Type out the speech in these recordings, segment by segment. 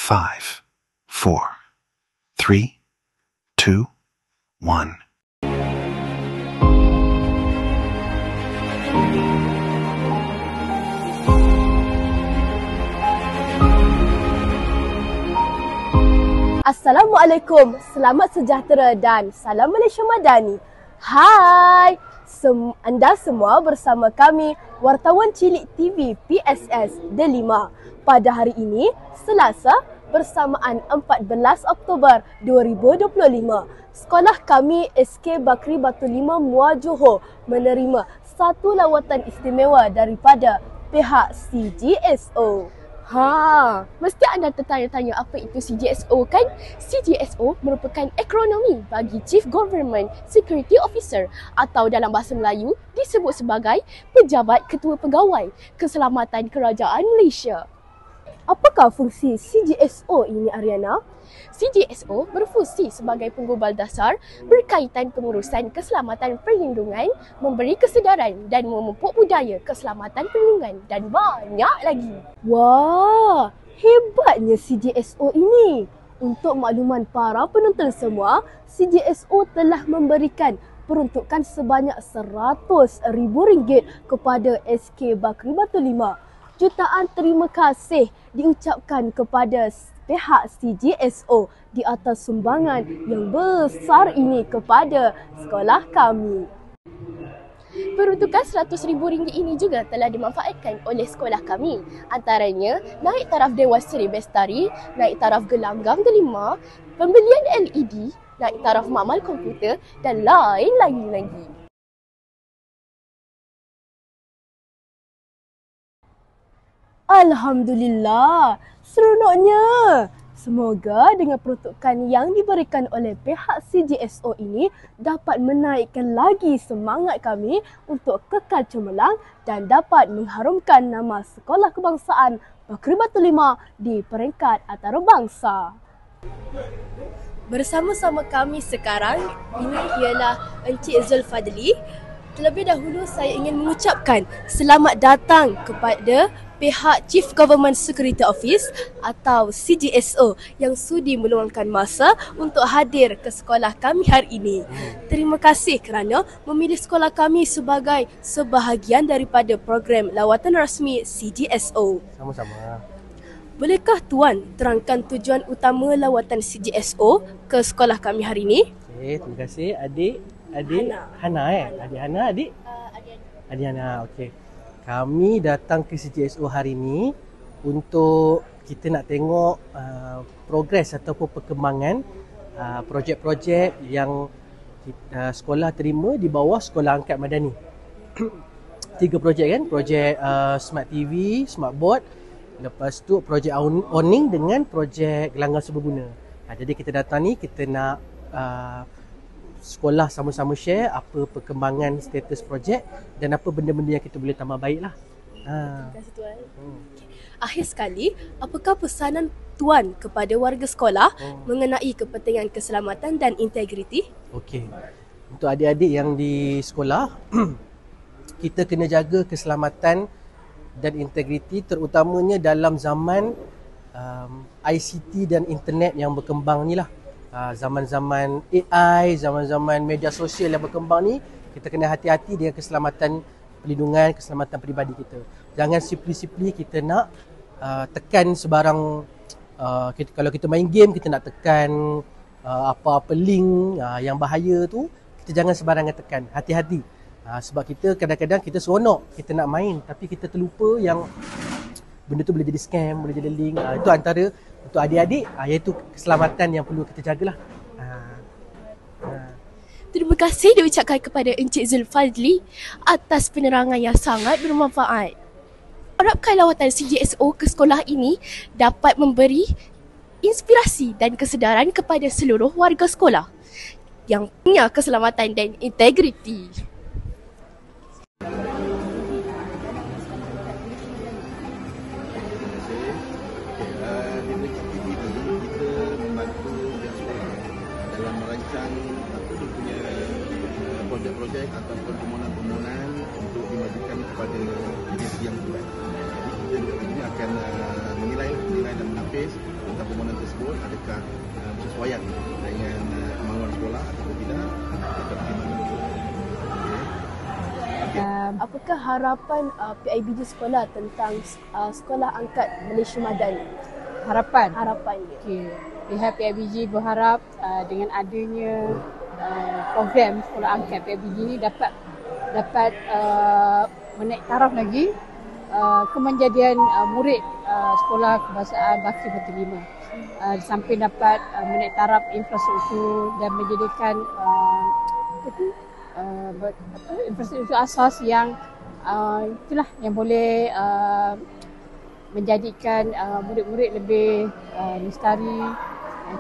5, 4, 3, 2, 1. Assalamualaikum, selamat sejahtera dan salam Malaysia Madani. Hai, anda semua bersama kami, wartawan cilik TV PSS Delima. Pada hari ini, Selasa, bersamaan 14 Oktober 2025, sekolah kami SK Bakri Batu 5 Muar Johor menerima satu lawatan istimewa daripada pihak CGSO. Mesti anda tertanya-tanya apa itu CGSO kan? CGSO merupakan akronomi bagi Chief Government Security Officer atau dalam bahasa Melayu disebut sebagai Pejabat Ketua Pegawai Keselamatan Kerajaan Malaysia. Apakah fungsi CGSO ini, Ariana? CGSO berfungsi sebagai penggubal dasar berkaitan pengurusan keselamatan perlindungan, memberi kesedaran dan memupuk budaya keselamatan perlindungan dan banyak lagi. Wah, hebatnya CGSO ini. Untuk makluman para penonton semua, CGSO telah memberikan peruntukan sebanyak RM100,000 kepada SK Bakri Batu 5. Jutaan terima kasih diucapkan kepada pihak CGSO di atas sumbangan yang besar ini kepada sekolah kami. Peruntukan RM100,000 ini juga telah dimanfaatkan oleh sekolah kami. Antaranya, naik taraf Dewan Seri Bestari, naik taraf Gelanggang Delima, pembelian LED, naik taraf makmal komputer dan lain-lain lagi. Alhamdulillah, seronoknya. Semoga dengan peruntukan yang diberikan oleh pihak CGSO ini dapat menaikkan lagi semangat kami untuk kekal cemerlang dan dapat mengharumkan nama Sekolah Kebangsaan Bakri Batu 5 di peringkat antarabangsa. Bersama-sama kami sekarang ini ialah Encik Zulfadli. Terlebih dahulu saya ingin mengucapkan selamat datang kepada pihak Chief Government Security Office atau CGSO yang sudi meluangkan masa untuk hadir ke sekolah kami hari ini. Terima kasih kerana memilih sekolah kami sebagai sebahagian daripada program lawatan rasmi CGSO. Sama-sama. Bolehkah Tuan terangkan tujuan utama lawatan CGSO ke sekolah kami hari ini? Okey, terima kasih adik Hana Adik Hana, adik Hana. Okey. Kami datang ke CGSO hari ini untuk kita nak tengok progres ataupun perkembangan projek-projek yang sekolah terima di bawah Sekolah Angkat Madani. 3 projek kan? Projek Smart TV, Smart Board, lepas tu projek awning dengan projek gelanggang serbaguna. Jadi kita datang ni kita nak sekolah sama-sama share apa perkembangan status projek dan apa benda-benda yang kita boleh tambah baik lah. Terima kasih Tuan. Akhir sekali, apakah pesanan Tuan kepada warga sekolah mengenai kepentingan keselamatan dan integriti? Okey. Untuk adik-adik yang di sekolah, kita kena jaga keselamatan dan integriti terutamanya dalam zaman ICT dan internet yang berkembang ni lah. Zaman-zaman AI, zaman-zaman media sosial yang berkembang ni, kita kena hati-hati dengan keselamatan perlindungan, keselamatan peribadi kita. Jangan simply kita nak tekan sebarang, kalau kita main game, kita nak tekan apa-apa link yang bahaya tu, kita jangan sebarangan tekan. Hati-hati. Sebab kita kadang-kadang kita seronok, kita nak main, tapi kita terlupa yang benda tu boleh jadi scam, boleh jadi link. Itu antara untuk adik-adik, iaitu keselamatan yang perlu kita jagalah. Terima kasih diucapkan kepada Encik Zulfadli atas penerangan yang sangat bermanfaat. Harapkan lawatan CGSO ke sekolah ini dapat memberi inspirasi dan kesedaran kepada seluruh warga sekolah yang punya keselamatan dan integriti. Projek-projek ataupun permohonan-permohonan untuk dimajukan kepada agensi yang terbaik. Jadi kita ini akan menilai dan menapis tentang permohonan tersebut adakah bersesuaian dengan kemauan sekolah atau tidak atau bagaimana. Apakah harapan PIBG sekolah tentang Sekolah Angkat Malaysia Madani? Harapannya. Okay. Pihak PIBG berharap dengan adanya program Sekolah Angkat PIBG ini dapat menaik taraf lagi kemenjadian murid Sekolah Kebahasaan Bakri Batu Lima. Sampai dapat menaik taraf infrastruktur dan menjadikan infrastruktur asas yang itulah yang boleh menjadikan murid-murid lebih lestari,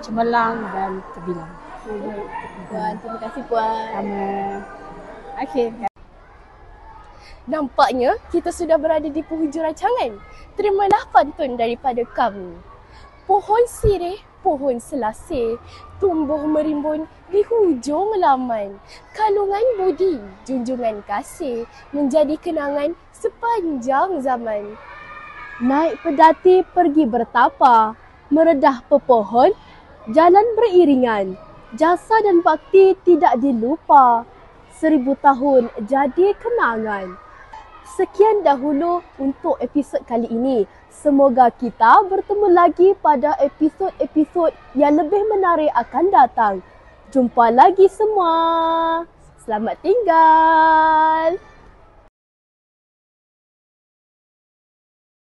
cemerlang dan terbilang. Puan, terima kasih Puan. Sama. Okey. Nampaknya kita sudah berada di penghujung rancangan. Terimalah pantun daripada kami. Pohon sirih, pohon selasih, tumbuh merimbun di hujung laman. Kalungan budi, junjungan kasih, menjadi kenangan sepanjang zaman. Naik pedati pergi bertapa, meredah pepohon, jalan beriringan. Jasa dan bakti tidak dilupa, 1000 tahun jadi kenangan. Sekian dahulu untuk episod kali ini. Semoga kita bertemu lagi pada episod-episod yang lebih menarik akan datang. Jumpa lagi semua. Selamat tinggal.